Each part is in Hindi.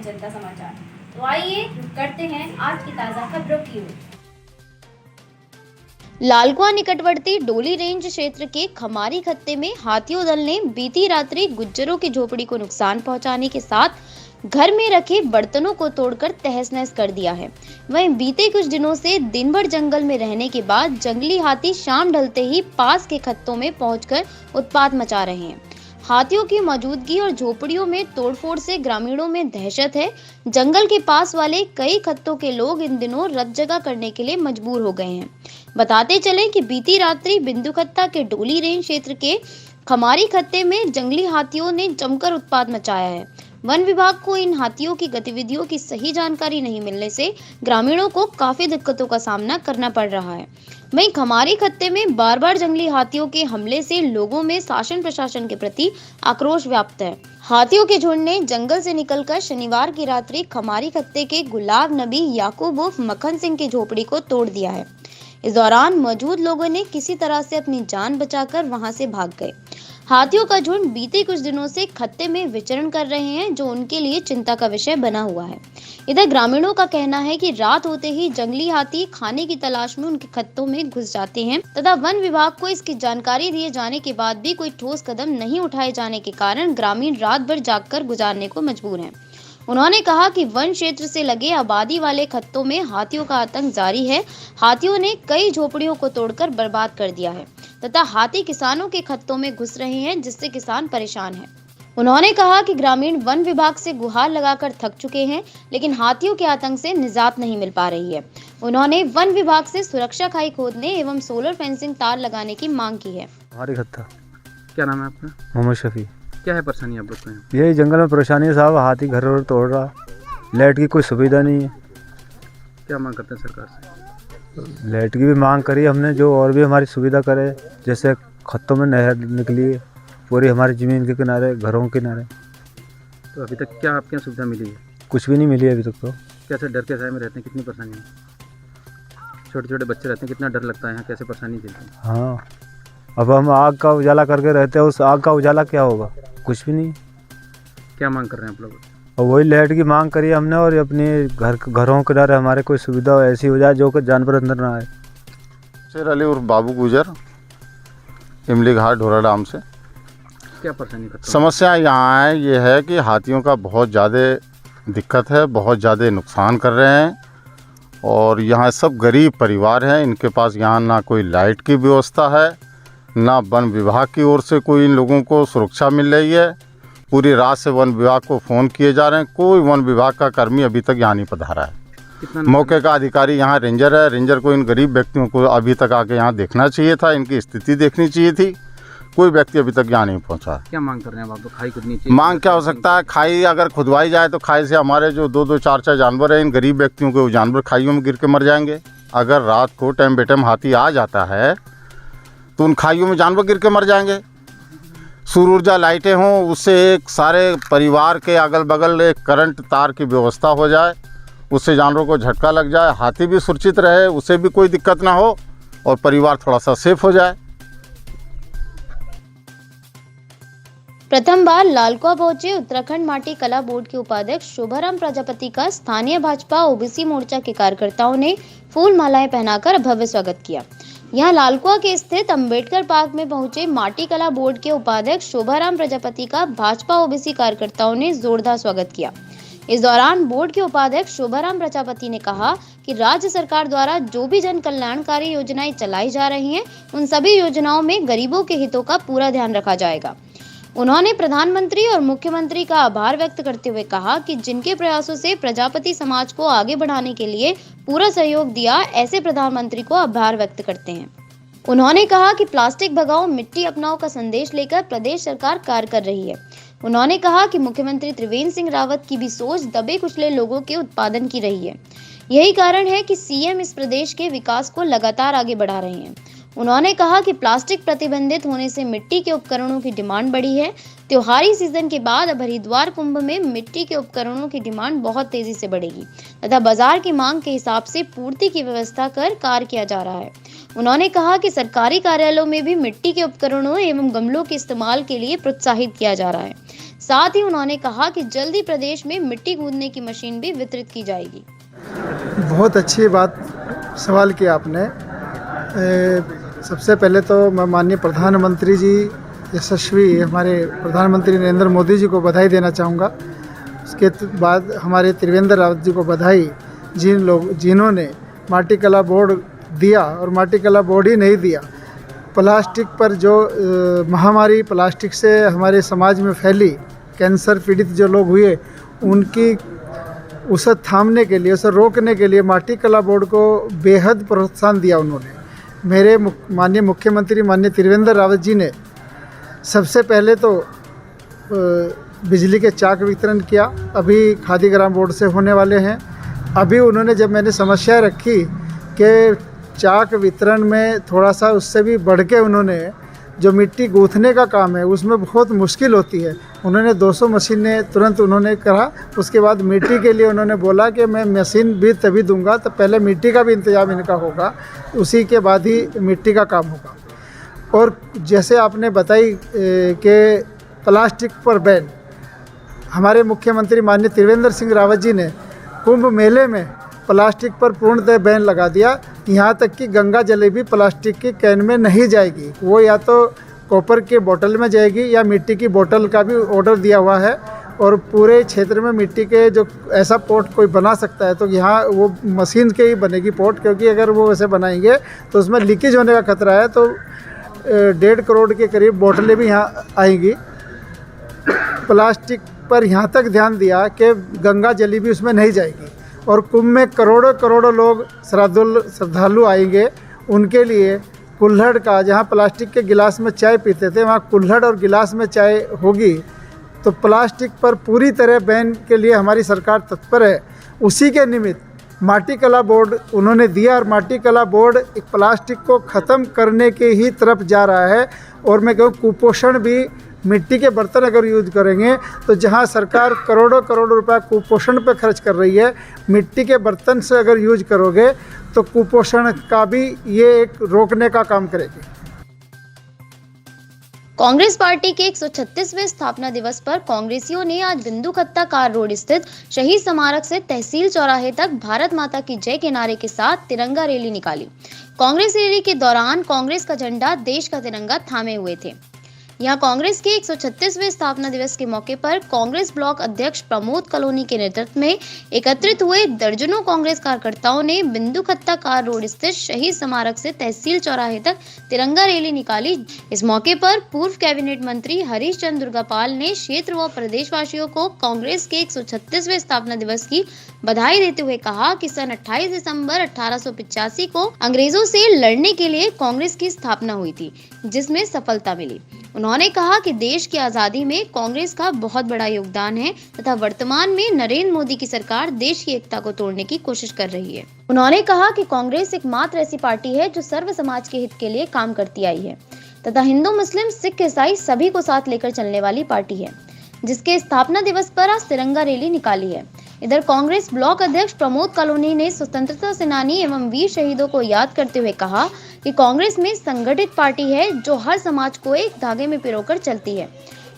जनता समाचार। तो आइए रुक करते हैं आज की ताजा खबरों की ओर। लालकुआं निकटवर्ती डोली रेंज क्षेत्र के खमारी खत्ते में हाथियों दल ने बीती रात्रि गुज्जरों की झोपड़ी को नुकसान पहुंचाने के साथ घर में रखे बर्तनों को तोड़कर तहस नहस कर दिया है। वहीं बीते कुछ दिनों से दिन भर जंगल में रहने के बाद जंगली हाथी शाम ढलते ही पास के खत्तों में पहुंचकर उत्पात मचा रहे हैं। हाथियों की मौजूदगी और झोपड़ियों में तोड़फोड़ से ग्रामीणों में दहशत है। जंगल के पास वाले कई खत्तों के लोग इन दिनों रत जगह करने के लिए मजबूर हो गए हैं। बताते चलें कि बीती रात्रि बिंदुखत्ता के डोली रेंज क्षेत्र के खमारी खत्ते में जंगली हाथियों ने जमकर उत्पात मचाया है। वन विभाग को इन हाथियों की गतिविधियों की सही जानकारी नहीं मिलने से ग्रामीणों को काफी दिक्कतों का सामना करना पड़ रहा है। वहीं खमारी खत्ते में बार बार जंगली हाथियों के हमले से लोगों में शासन प्रशासन के प्रति आक्रोश व्याप्त है। हाथियों के झुंड ने जंगल से निकलकर शनिवार की रात्रि खमारी खत्ते के गुलाब नबी याकूब उर्फ मक्खन सिंह की झोपड़ी को तोड़ दिया है। इस दौरान मौजूद लोगों ने किसी तरह से अपनी जान बचाकर वहां से भाग गए। हाथियों का झुंड बीते कुछ दिनों से खत्ते में विचरण कर रहे हैं, जो उनके लिए चिंता का विषय बना हुआ है। इधर ग्रामीणों का कहना है कि रात होते ही जंगली हाथी खाने की तलाश में उनके खत्तों में घुस जाते हैं तथा वन विभाग को इसकी जानकारी दिए जाने के बाद भी कोई ठोस कदम नहीं उठाए जाने के कारण ग्रामीण रात भर जागकर गुजारने को मजबूर हैं। उन्होंने कहा कि वन क्षेत्र से लगे आबादी वाले खत्तों में हाथियों का आतंक जारी है। हाथियों ने कई झोपड़ियों को तोड़कर बर्बाद कर दिया है तथा हाथी किसानों के खत्तों में घुस रहे हैं, जिससे किसान परेशान हैं। उन्होंने कहा कि ग्रामीण वन विभाग से गुहार लगाकर थक चुके हैं, लेकिन हाथियों के आतंक से निजात नहीं मिल पा रही है। उन्होंने वन विभाग से सुरक्षा खाई खोदने एवं सोलर फेंसिंग तार लगाने की मांग की है। हमारी खत्ता। क्या नाम है आपका? मोहम्मद शफी। क्या है परेशानी आप लोग को यहाँ? यही जंगल में परेशानी है साहब, हाथी घर और तोड़ रहा, लाइट की कोई सुविधा नहीं है। क्या मांग करते हैं सरकार से? लाइट की भी मांग करी हमने, जो और भी हमारी सुविधा करे, जैसे खत्तों में नहर निकली है पूरी हमारी ज़मीन के किनारे, घरों के किनारे। तो अभी तक क्या आपके यहाँ सुविधा मिली है? कुछ भी नहीं मिली अभी तक तो। कैसे डर के साए में रहते हैं? कितनी परेशानी है? छोटे छोटे बच्चे रहते हैं, कितना डर लगता है यहाँ, कैसे परेशानी झेलते हैं? हाँ, अब हम आग का उजाला करके रहते हैं, उस आग का उजाला क्या होगा? कुछ भी नहीं। क्या मांग कर रहे हैं आप लोग? और वही लाइट की मांग करी हमने, और अपने घरों के किनारे हमारे कोई सुविधा ऐसी हो जाए जो कि जानवर अंदर ना आए। शेर अली उर्फ बाबू गुजर, इमली घाट ढोरा डाम से। क्या परेशानी करते हैं? समस्या यहाँ है ये है कि हाथियों का बहुत ज़्यादा दिक्कत है, बहुत ज़्यादा नुकसान कर रहे हैं, और यहाँ सब गरीब परिवार हैं। इनके पास यहाँ ना कोई लाइट की व्यवस्था है, ना वन विभाग की ओर से कोई इन लोगों को सुरक्षा मिल रही है। पूरी रात से वन विभाग को फ़ोन किए जा रहे हैं, कोई वन विभाग का कर्मी अभी तक यहाँ नहीं पधारा है। मौके का अधिकारी यहाँ रेंजर है, रेंजर को इन गरीब व्यक्तियों को अभी तक आके यहाँ देखना चाहिए था, इनकी स्थिति देखनी चाहिए थी। कोई व्यक्ति अभी तक यहाँ नहीं पहुँचा। क्या मांग कर रहे हैं आप लोग? खाई खुदनी चाहिए? मांग क्या हो सकता है? खाई अगर खुदवाई जाए तो खाई से हमारे जो 2-2, 4-4 जानवर हैं, इन गरीब व्यक्तियों के वो जानवर खाइयों में गिर के मर जाएंगे। अगर रात को टाइम बेटाइम हाथी आ जाता है तो उन खाइयों में जानवर गिर के मर जाएंगे। सूर्य ऊर्जा लाइटें हों, उससे एक सारे परिवार के अगल बगल एक करंट तार की व्यवस्था हो जाए, उससे जानवरों को झटका लग जाए, हाथी भी सुरक्षित रहे, उसे भी कोई दिक्कत ना हो और परिवार थोड़ा सा सेफ हो जाए। प्रथम बार लालकुआं पहुंचे उत्तराखंड माटी कला बोर्ड के उपाध्यक्ष शोभाराम प्रजापति का स्थानीय भाजपा ओबीसी मोर्चा के कार्यकर्ताओं ने फूल मालाएं पहनाकर भव्य स्वागत किया। यहां लालकुआं के स्थित अंबेडकर पार्क में पहुंचे माटी कला बोर्ड के उपाध्यक्ष शोभाराम प्रजापति का भाजपा ओबीसी कार्यकर्ताओं ने जोरदार स्वागत किया। इस दौरान बोर्ड के उपाध्यक्ष शोभाराम प्रजापति ने कहा कि राज्य सरकार द्वारा जो भी जन कल्याणकारी योजनाएं चलाई जा रही हैं, उन सभी योजनाओं में गरीबों के हितों का पूरा ध्यान रखा जाएगा। उन्होंने प्रधानमंत्री और मुख्यमंत्री का आभार व्यक्त करते हुए कहा कि जिनके प्रयासों से प्रजापति समाज को आगे बढ़ाने के लिए पूरा सहयोग दिया, ऐसे प्रधानमंत्री को आभार व्यक्त करते हैं। उन्होंने कहा कि प्लास्टिक भगाओ मिट्टी अपनाओ का संदेश लेकर प्रदेश सरकार कार्य कर रही है। उन्होंने कहा कि मुख्यमंत्री त्रिवेंद्र सिंह रावत की भी सोच दबे कुचले लोगों के उत्पादन की रही है। यही कारण है कि सीएम इस प्रदेश के विकास को लगातार आगे बढ़ा रहे हैं। उन्होंने कहा कि प्लास्टिक प्रतिबंधित होने से मिट्टी के उपकरणों की डिमांड बढ़ी है। त्योहारी सीजन के बाद अब हरिद्वार कुंभ में मिट्टी के उपकरणों की डिमांड बहुत तेजी से बढ़ेगी तथा बाजार की मांग के हिसाब से पूर्ति की व्यवस्था कर कार्य किया जा रहा है। उन्होंने कहा कि सरकारी कार्यालयों में भी मिट्टी के उपकरणों एवं गमलों के इस्तेमाल के लिए प्रोत्साहित किया जा रहा है। साथ ही उन्होंने कहा कि जल्द ही प्रदेश में मिट्टी गूंथने की मशीन भी वितरित की जाएगी। बहुत अच्छी बात सवाल किया आपने। सबसे पहले तो मैं माननीय प्रधानमंत्री जी यशस्वी हमारे प्रधानमंत्री नरेंद्र मोदी जी को बधाई देना चाहूँगा। उसके बाद हमारे त्रिवेंद्र रावत जी को बधाई जिन्होंने माटी कला बोर्ड दिया, और माटी कला बोर्ड ही नहीं दिया, प्लास्टिक पर जो महामारी प्लास्टिक से हमारे समाज में फैली, कैंसर पीड़ित जो लोग हुए, उनकी उसे थामने के लिए, उसे रोकने के लिए माटी कला बोर्ड को बेहद प्रोत्साहन दिया उन्होंने। मेरे माननीय मुख्यमंत्री माननीय त्रिवेंद्र रावत जी ने सबसे पहले तो बिजली के चाक वितरण किया, अभी खादी ग्राम बोर्ड से होने वाले हैं। अभी उन्होंने जब मैंने समस्या रखी कि चाक वितरण में थोड़ा सा उससे भी बढ़ के उन्होंने जो मिट्टी गूंथने का काम है उसमें बहुत मुश्किल होती है, उन्होंने 200 मशीनें तुरंत उन्होंने कहा। उसके बाद मिट्टी के लिए उन्होंने बोला कि मैं मशीन भी तभी दूंगा तो पहले मिट्टी का भी इंतजाम इनका होगा, उसी के बाद ही मिट्टी का काम होगा। और जैसे आपने बताई कि प्लास्टिक पर बैन, हमारे मुख्यमंत्री माननीय त्रिवेंद्र सिंह रावत जी ने कुंभ मेले में प्लास्टिक पर पूर्णतः बैन लगा दिया। यहाँ तक कि गंगा जल भी प्लास्टिक की कैन में नहीं जाएगी, वो या तो कॉपर के बोतल में जाएगी या मिट्टी की बोतल का भी ऑर्डर दिया हुआ है। और पूरे क्षेत्र में मिट्टी के जो ऐसा पोट कोई बना सकता है तो यहाँ वो मशीन के ही बनेगी पोट, क्योंकि अगर वो वैसे बनाएंगे तो उसमें लीकेज होने का खतरा है। तो 1.5 करोड़ के करीब बोतलें भी यहाँ आएंगी। प्लास्टिक पर यहाँ तक ध्यान दिया कि गंगा जली भी उसमें नहीं जाएगी। और कुंभ में करोड़ों करोड़ों लोग श्रद्धालु आएंगे, उनके लिए कुल्हड़ का, जहाँ प्लास्टिक के गिलास में चाय पीते थे वहाँ कुल्हड़ और गिलास में चाय होगी। तो प्लास्टिक पर पूरी तरह बैन के लिए हमारी सरकार तत्पर है। उसी के निमित्त माटी कला बोर्ड उन्होंने दिया, और माटी कला बोर्ड एक प्लास्टिक को ख़त्म करने के ही तरफ जा रहा है। और मैं कहूँ कुपोषण भी, मिट्टी के बर्तन अगर यूज करेंगे तो जहां सरकार करोड़ों करोड़ रुपया कुपोषण पे खर्च कर रही है, मिट्टी के बर्तन से अगर यूज करोगे तो कुपोषण का भी ये एक रोकने का काम करेगी। कांग्रेस पार्टी के 136वें स्थापना दिवस पर कांग्रेसियों ने आज बिंदु खत्ता कार रोड स्थित शहीद स्मारक से तहसील चौराहे तक भारत माता की जय के नारे के साथ तिरंगा रैली निकाली। कांग्रेस रैली के दौरान कांग्रेस का झंडा, देश का तिरंगा थामे हुए थे। यहाँ कांग्रेस के 136वें स्थापना दिवस के मौके पर कांग्रेस ब्लॉक अध्यक्ष प्रमोद कलोनी के नेतृत्व में एकत्रित हुए दर्जनों कांग्रेस कार्यकर्ताओं ने बिंदु खत्ता कार रोड स्थित शहीद स्मारक से तहसील चौराहे तक तिरंगा रैली निकाली। इस मौके पर पूर्व कैबिनेट मंत्री हरीश चंद्र दुर्गापाल ने क्षेत्र व प्रदेशवासियों को कांग्रेस के 136वें स्थापना दिवस की बधाई देते हुए कहा कि सन 28 दिसंबर 1885 को अंग्रेजों से लड़ने के लिए कांग्रेस की स्थापना हुई थी, जिसमें सफलता मिली। उन्होंने कहा कि देश की आजादी में कांग्रेस का बहुत बड़ा योगदान है तथा वर्तमान में नरेंद्र मोदी की सरकार देश की एकता को तोड़ने की कोशिश कर रही है। उन्होंने कहा कि कांग्रेस एकमात्र ऐसी पार्टी है जो सर्व समाज के हित के लिए काम करती आई है तथा हिंदू, मुस्लिम, सिख, ईसाई सभी को साथ लेकर चलने वाली पार्टी है, जिसके स्थापना दिवस पर आज तिरंगा रैली निकाली है। इधर कांग्रेस ब्लॉक अध्यक्ष प्रमोद कलोनी ने स्वतंत्रता सेनानी एवं वीर शहीदों को याद करते हुए कहा कि कांग्रेस में संगठित पार्टी है जो हर समाज को एक धागे में पिरोकर चलती है।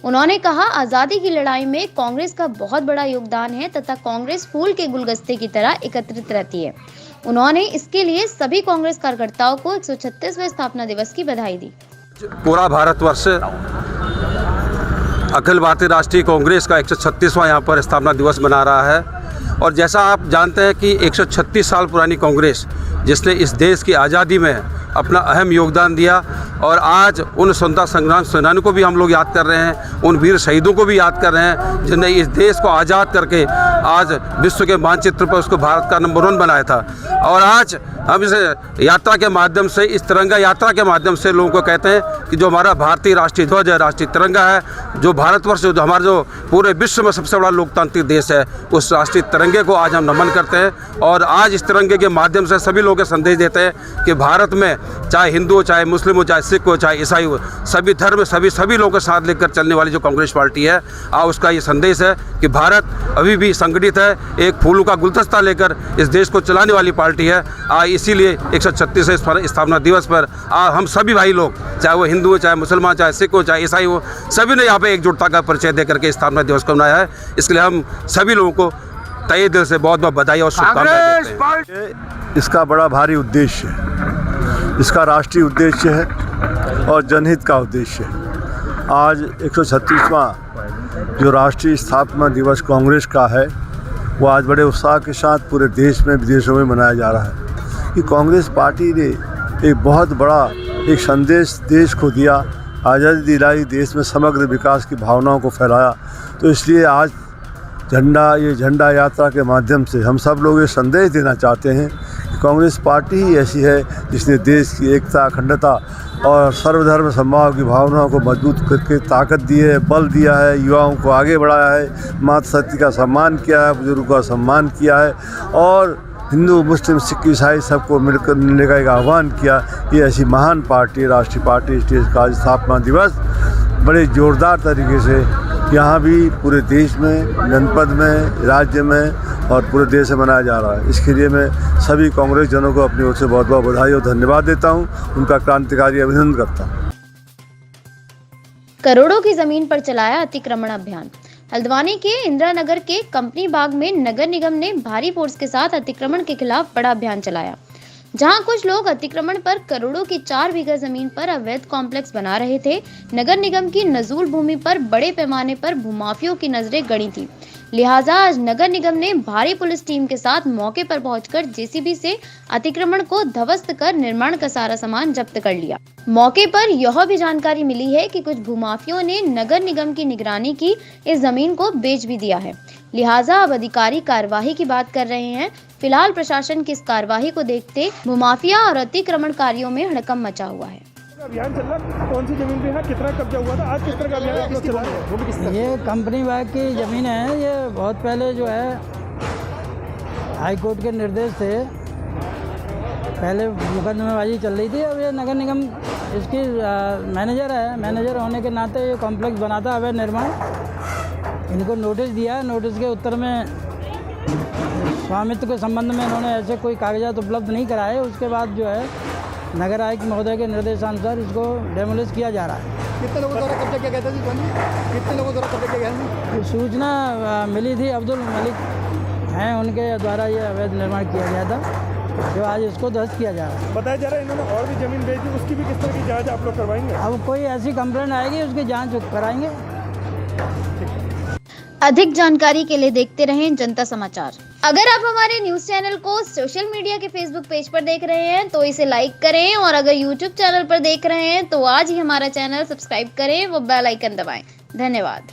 उन्होंने कहा, आजादी की लड़ाई में कांग्रेस का बहुत बड़ा योगदान है तथा कांग्रेस फूल के गुलदस्ते की तरह एकत्रित रहती है। उन्होंने इसके लिए सभी कांग्रेस कार्यकर्ताओं को 136वें स्थापना दिवस की बधाई दी। पूरा भारतवर्ष अखिल भारतीय राष्ट्रीय कांग्रेस का 136वां यहाँ पर स्थापना दिवस मना रहा है। और जैसा आप जानते हैं कि 136 साल पुरानी कांग्रेस जिसने इस देश की आज़ादी में अपना अहम योगदान दिया, और आज उन स्वतंत्रता संग्राम सेनानियों को भी हम लोग याद कर रहे हैं, उन वीर शहीदों को भी याद कर रहे हैं जिन्हें इस देश को आज़ाद करके आज विश्व के मानचित्र पर उसको भारत का नंबर 1 बनाया था। और आज हम इस यात्रा के माध्यम से, इस तिरंगा यात्रा के माध्यम से लोगों को कहते हैं कि जो हमारा भारतीय राष्ट्रीय ध्वज है, राष्ट्रीय तिरंगा है, जो भारतवर्ष जो हमारा जो पूरे विश्व में सबसे बड़ा लोकतांत्रिक देश है, उस राष्ट्रीय तिरंगे को आज हम नमन करते हैं। और आज इस तिरंगे के माध्यम से सभी लोगों को संदेश देते हैं कि भारत में चाहे हिंदू हो, चाहे मुस्लिम हो, चाहे सिख हो, चाहे ईसाई हो, सभी धर्म सभी लोगों के साथ लेकर चलने वाली जो कांग्रेस पार्टी है, आज उसका ये संदेश है कि भारत अभी भी संगठित संगठित है, एक फूलों का गुलदस्ता लेकर इस देश को चलाने वाली पार्टी है। इसीलिए 136वें स्थापना दिवस पर हम सभी भाई लोग, चाहे वो हिंदू हो, चाहे मुसलमान, चाहे सिख हो, चाहे ईसाई हो, सभी ने यहाँ पे एकजुटता का परिचय दे करके स्थापना दिवस को मनाया है। इसके लिए हम सभी लोगों को तहे दिल से बहुत बहुत बधाई और शुभकामनाएं देते हैं। इसका बड़ा भारी उद्देश्य है, इसका राष्ट्रीय उद्देश्य है और जनहित का उद्देश्य है। आज 136वां जो राष्ट्रीय स्थापना दिवस कांग्रेस का है, वो आज बड़े उत्साह के साथ पूरे देश में विदेशों में मनाया जा रहा है कि कांग्रेस पार्टी ने एक बहुत बड़ा एक संदेश देश को दिया, आज़ादी दिलाई, देश में समग्र विकास की भावनाओं को फैलाया। तो इसलिए आज ये झंडा यात्रा के माध्यम से हम सब लोग ये संदेश देना चाहते हैं कि कांग्रेस पार्टी ही ऐसी है जिसने देश की एकता, अखंडता और सर्वधर्म समभाव की भावनाओं को मजबूत करके ताकत दी है, बल दिया है, युवाओं को आगे बढ़ाया है, माता शक्ति का सम्मान किया है, बुजुर्गों का सम्मान किया है और हिंदू, मुस्लिम, सिख, ईसाई सबको मिलकर मिलने का एक आह्वान किया। ये ऐसी महान पार्टी, राष्ट्रीय पार्टी, इस देश का स्थापना दिवस बड़े ज़ोरदार तरीके से यहाँ भी पूरे देश में, जनपद में, राज्य में और पूरे देश में मनाया जा रहा है। इसके लिए मैं सभी कांग्रेस जनों को अपनी ओर से बहुत बहुत बधाई और धन्यवाद देता हूँ, उनका क्रांतिकारी अभिनंदन करता हूँ। करोड़ों की जमीन पर चलाया अतिक्रमण अभियान। हल्द्वानी के इंदिरा नगर के कंपनी बाग में नगर निगम ने भारी फोर्स के साथ अतिक्रमण के खिलाफ बड़ा अभियान चलाया, जहां कुछ लोग अतिक्रमण पर करोड़ों की 4 बीघा जमीन पर अवैध कॉम्प्लेक्स बना रहे थे। नगर निगम की नजूल भूमि पर बड़े पैमाने पर भूमाफियों की नजरें गड़ी थी, लिहाजा आज नगर निगम ने भारी पुलिस टीम के साथ मौके पर पहुंचकर जेसीबी से अतिक्रमण को ध्वस्त कर निर्माण का सारा सामान जब्त कर लिया। मौके पर यह भी जानकारी मिली है कि कुछ भूमाफियों ने नगर निगम की निगरानी की इस जमीन को बेच भी दिया है, लिहाजा अब अधिकारी कार्यवाही की बात कर रहे हैं। फिलहाल प्रशासन की इस कार्यवाही को देखते भूमाफिया और अतिक्रमणकारियों में हड़कंप मचा हुआ है। अभियान चल रहा, कौन सी जमीन पे है, कितना कब्जा हुआ था, आज किस तरह का अभियान आप लोग चला रहे हैं? ये कंपनी बाग की ज़मीन है। ये बहुत पहले जो है हाई कोर्ट के निर्देश से पहले मुकदमेबाजी चल रही थी। अब ये नगर निगम इसकी मैनेजर है, मैनेजर होने के नाते ये कॉम्प्लेक्स बनाता अवैध निर्माण। इनको नोटिस दिया, नोटिस के उत्तर में स्वामित्व के संबंध में इन्होंने ऐसे कोई कागजात उपलब्ध नहीं कराए। उसके बाद जो है नगर आयुक्त महोदय के निर्देशानुसार इसको डेमोलिश किया जा रहा है। कितने लोगों द्वारा कब्जा किया गया था? कितने लोगों द्वारा कब्जा किया गया? सूचना मिली थी, अब्दुल मलिक हैं, उनके द्वारा ये अवैध निर्माण किया गया था, जो आज इसको ध्वस्त किया जा रहा है। बताया जा रहा है इन्होंने और भी जमीन बेच दी, उसकी भी किस तरह की जाँच आप लोग करवाएंगे? अब कोई ऐसी कंप्लेंट आएगी उसकी जाँच कराएंगे। अधिक जानकारी के लिए देखते रहें जनता समाचार। अगर आप हमारे न्यूज चैनल को सोशल मीडिया के फेसबुक पेज पर देख रहे हैं तो इसे लाइक करें, और अगर यूट्यूब चैनल पर देख रहे हैं तो आज ही हमारा चैनल सब्सक्राइब करें व बेल आइकन दबाएं। धन्यवाद।